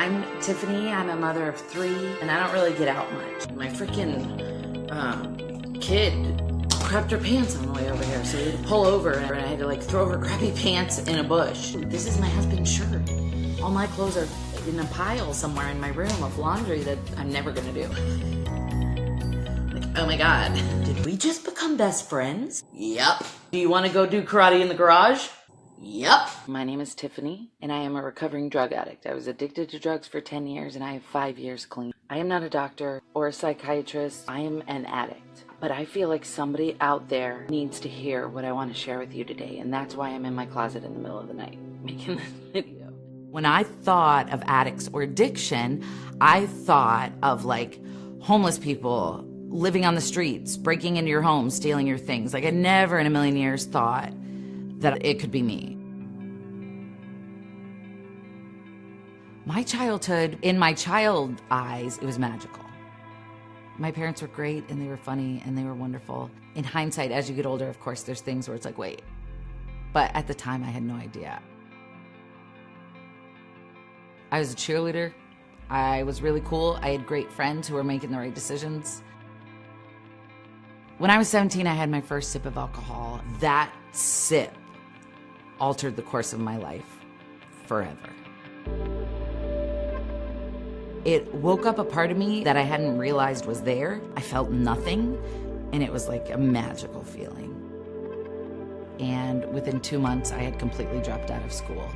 I'm Tiffany, I'm a mother of 3, and I don't really get out much. My freaking kid crapped her pants on the way over here, so we had to pull over, and I had to like throw her crappy pants in a bush. This is my husband's shirt. All my clothes are in a pile somewhere in my room of laundry that I'm never gonna do. Like, oh my God, did we just become best friends? Yep. Do you wanna go do karate in the garage? Yep. My name is Tiffany, and I am a recovering drug addict. I was addicted to drugs for 10 years, and I have 5 years clean. I am not a doctor or a psychiatrist. I am an addict. But I feel like somebody out there needs to hear what I want to share with you today, and that's why I'm in my closet in the middle of the night making this video. When I thought of addicts or addiction, I thought of like homeless people living on the streets, breaking into your home, stealing your things. Like I never in a million years thought that it could be me. My childhood, in my child eyes, it was magical. My parents were great and they were funny and they were wonderful. In hindsight, as you get older, of course, there's things where it's like, wait. But at the time, I had no idea. I was a cheerleader. I was really cool. I had great friends who were making the right decisions. When I was 17, I had my first sip of alcohol. That sip altered the course of my life forever. It woke up a part of me that I hadn't realized was there. I felt nothing, and it was like a magical feeling. And within 2 months, I had completely dropped out of school.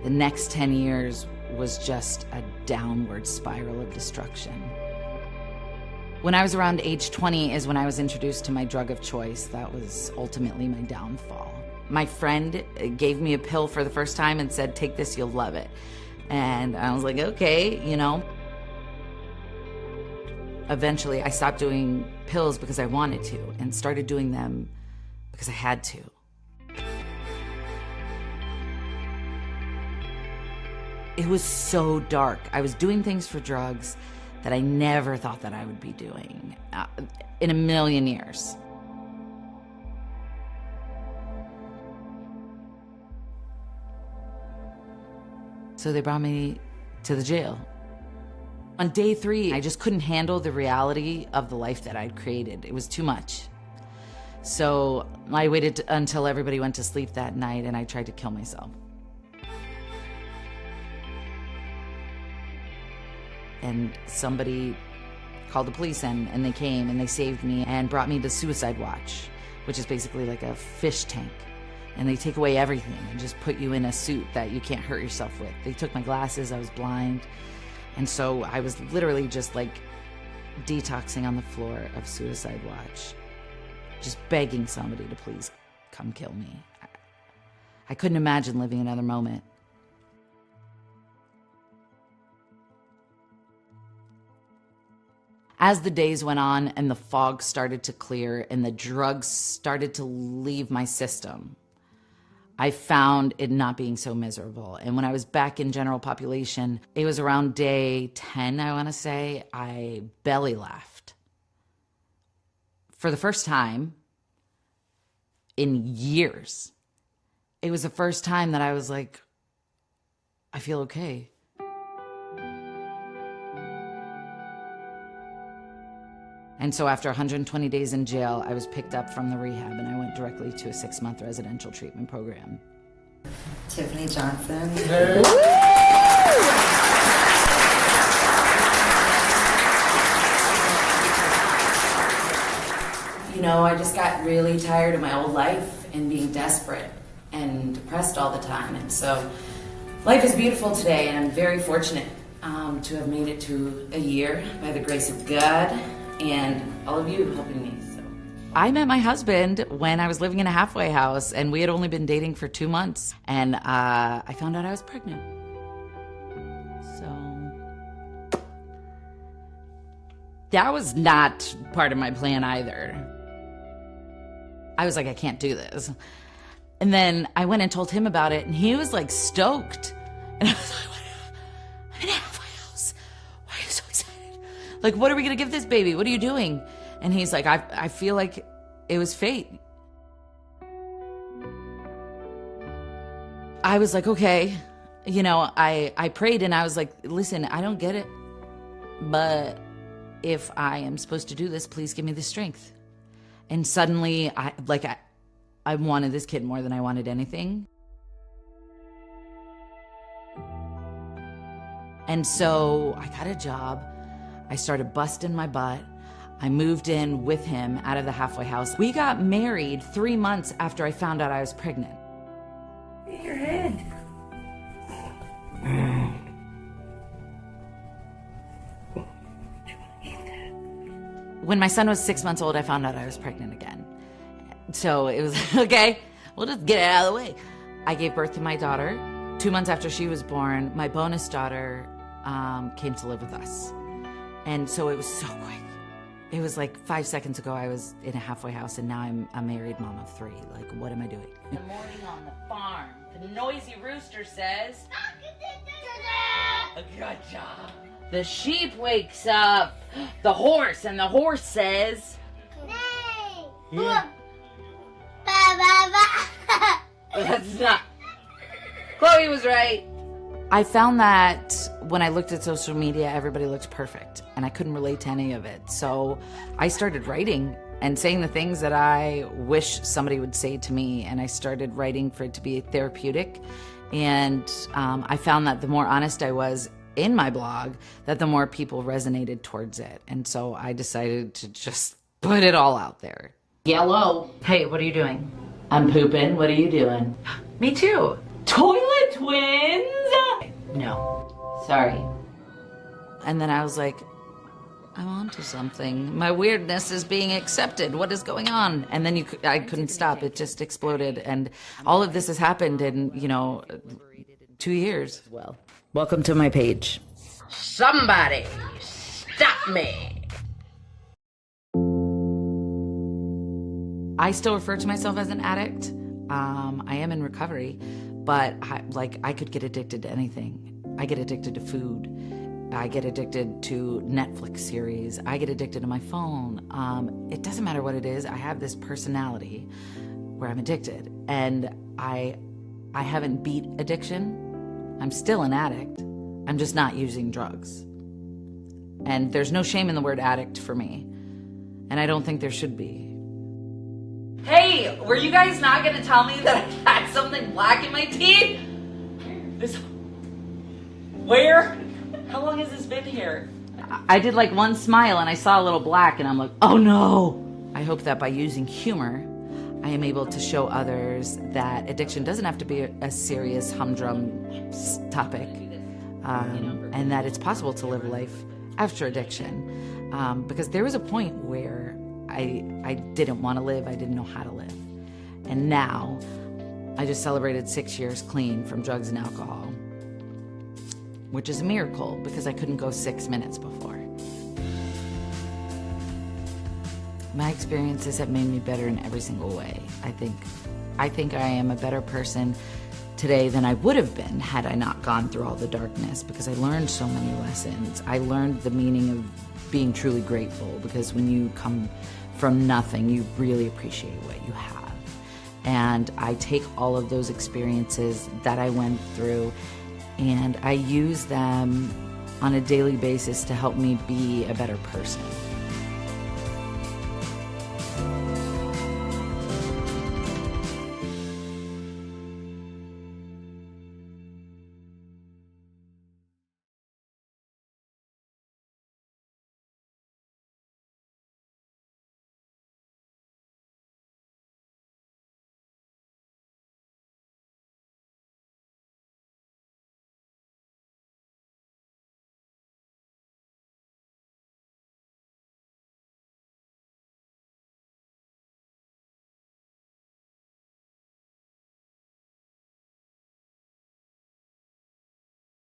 The next 10 years was just a downward spiral of destruction. When I was around age 20 is when I was introduced to my drug of choice. That was ultimately my downfall. My friend gave me a pill for the first time and said, take this, you'll love it. And I was like, okay, you know. Eventually, I stopped doing pills because I wanted to and started doing them because I had to. It was so dark. I was doing things for drugs that I never thought that I would be doing in a million years. So they brought me to the jail. On day 3, I just couldn't handle the reality of the life that I'd created. It was too much. So I waited until everybody went to sleep that night and I tried to kill myself. And somebody called the police and they came and they saved me and brought me to Suicide Watch, which is basically like a fish tank. And they take away everything and just put you in a suit that you can't hurt yourself with. They took my glasses, I was blind. And so I was literally just like detoxing on the floor of Suicide Watch, just begging somebody to please come kill me. I couldn't imagine living another moment. As the days went on and the fog started to clear and the drugs started to leave my system, I found it not being so miserable. And when I was back in general population, it was around day 10, I want to say, I belly laughed. For the first time in years. It was the first time that I was like, I feel okay. And so after 120 days in jail, I was picked up from the rehab and I went directly to a 6-month residential treatment program. Tiffany Johnson. You know, I just got really tired of my old life and being desperate and depressed all the time. And so life is beautiful today, and I'm very fortunate to have made it to a year by the grace of God and all of you helping me. So I met my husband when I was living in a halfway house, and we had only been dating for 2 months, and I found out I was pregnant. So that was not part of my plan either. I was like, I can't do this. And then I went and told him about it, and he was like stoked. And I was like, I'm in a halfway house. Why are you so excited? Like, what are we gonna give this baby? What are you doing? And he's like, I feel like it was fate. I was like, okay, I prayed and I was like, listen, I don't get it, but if I am supposed to do this, please give me the strength. And suddenly I wanted this kid more than I wanted anything. And so I got a job. I started busting my butt. I moved in with him out of the halfway house. We got married 3 months after I found out I was pregnant. Your head. When my son was 6 months old, I found out I was pregnant again. So it was, okay, we'll just get it out of the way. I gave birth to my daughter. 2 months after she was born, my bonus daughter came to live with us. And so it was so quick. It was like 5 seconds ago I was in a halfway house, and now I'm a married mom of 3. Like, what am I doing? The morning on the farm. The noisy rooster says, good job. The sheep wakes up the horse, and the horse says, Nay. That's not. Chloe was right. I found that when I looked at social media, everybody looked perfect, and I couldn't relate to any of it. So I started writing and saying the things that I wish somebody would say to me, and I started writing for it to be therapeutic. And I found that the more honest I was in my blog, that the more people resonated towards it. And so I decided to just put it all out there. Yellow. Hey, what are you doing? I'm pooping. What are you doing? Me too. Toilet twins? No. Sorry. And then I was like, I'm onto something. My weirdness is being accepted. What is going on? And then I couldn't stop. It just exploded. And all of this has happened in, 2 years. Well, welcome to my page. Somebody stop me. I still refer to myself as an addict. I am in recovery, but I could get addicted to anything. I get addicted to food. I get addicted to Netflix series. I get addicted to my phone. It doesn't matter what it is. I have this personality where I'm addicted, and I haven't beat addiction. I'm still an addict. I'm just not using drugs. And there's no shame in the word addict for me. And I don't think there should be. Hey, were you guys not gonna tell me that I had something black in my teeth? Where? How long has this been here? I did like one smile and I saw a little black, and I'm like, oh no. I hope that by using humor, I am able to show others that addiction doesn't have to be a serious humdrum topic, and that it's possible to live life after addiction. Because there was a point where I didn't want to live, I didn't know how to live. And now, I just celebrated 6 years clean from drugs and alcohol, which is a miracle because I couldn't go 6 minutes before. My experiences have made me better in every single way. I think I am a better person today than I would have been had I not gone through all the darkness, because I learned so many lessons. I learned the meaning of being truly grateful, because when you come from nothing, you really appreciate what you have. And I take all of those experiences that I went through and I use them on a daily basis to help me be a better person.